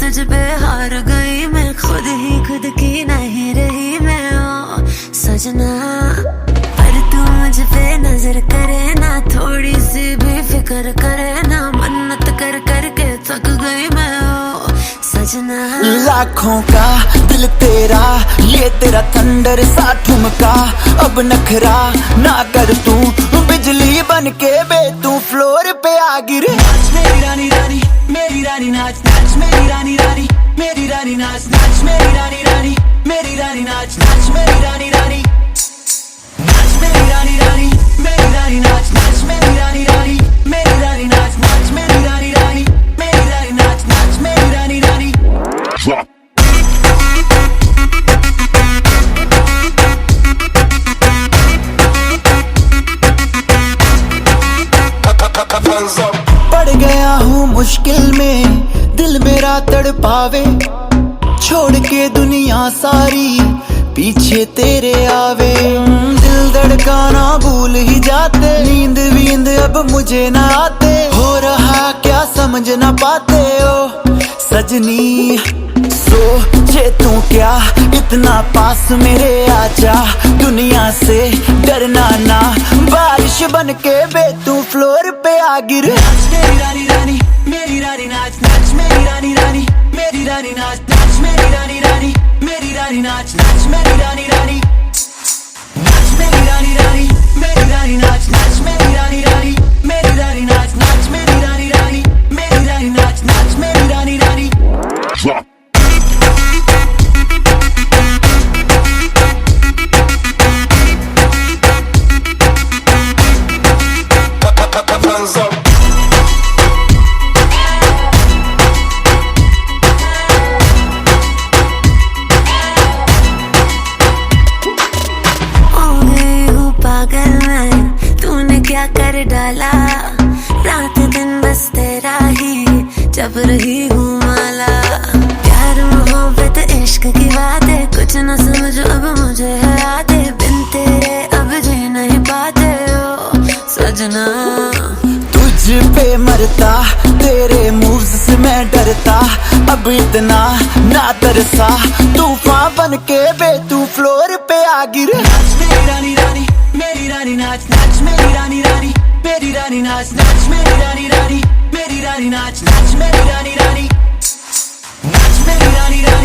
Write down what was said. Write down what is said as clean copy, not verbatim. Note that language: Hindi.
तुझ पे हार गई मैं, खुद ही खुद की नहीं रही मैं। ओ सजना पर तू मुझ पे नजर करे ना, थोड़ी सी भी फिक्र करे ना, मन्नत कर कर के थक गई मैं। ओ सजना लाखों का दिल तेरा, ये तेरा थंडर सा ठुमका, अब नखरा ना कर तू, बिजली बन के बे तू फ्लोर पे आ गिरे। नाच मेरी रानी रानी, मेरी रानी नाच नाच मेरी रानी रानी, मेरी रानी नाच नाच मेरी रानी रानी, मेरी रानी नाच नाच मेरी रानी रानी, नाच मेरी रानी रानी, मेरी रानी नाच नाच मेरी रानी रानी, मेरी रानी नाच नाच मेरी रानी रानी, मेरी रानी नाच नाच मेरी रानी रानी। पड़ गया हूँ मुश्किल में, दिल मेरा तड़पावे, छोड़ के दुनिया सारी पीछे तेरे आवे। दिल धड़काना भूल ही जाते, नींद वींद अब मुझे ना आते, हो रहा क्या समझ ना पाते ओ सजनी। सोचे तू क्या इतना पास मेरे आजा, दुनिया से डरना ना, बारिश बन के बे तू फ्लोर पे आ गिरे। नाच मेरी रानी रानी, मेरी रानी नाच नाच मेरी रानी रानी, मेरी रानी नाच नाच मेरी रानी रानी, मेरी रानी नाच नाच मेरी रानी रानी, नाच मेरी रानी रानी, मेरी रानी नाच नाच मेरी रानी रानी, मेरी रानी नाच नाच मेरी रानी रानी, मेरी रानी नाच नाच मेरी रानी रानी। तूने क्या कर डाला, रात दिन बस तेरा ही जब रही हूँ माला। प्यार मोहब्बत इश्क की बातें कुछ न समझ अब मुझे है आते, बिन तेरे अब जी नहीं पाते ओ सजना। तुझ पे मरता, तेरे मूव्स से मैं डरता, अब इतना ना तरसा, तूफान बन के बे तू फ्लोर पे आ गिरे। नाच मेरी रानी रानी, मेरी रानी नाच नाच मेरी रानी रानी, मेरी रानी नाच नाच मेरी रानी रानी, मेरी रानी नाच नाच मेरी रानी रानी, नाच मेरी रानी रानी।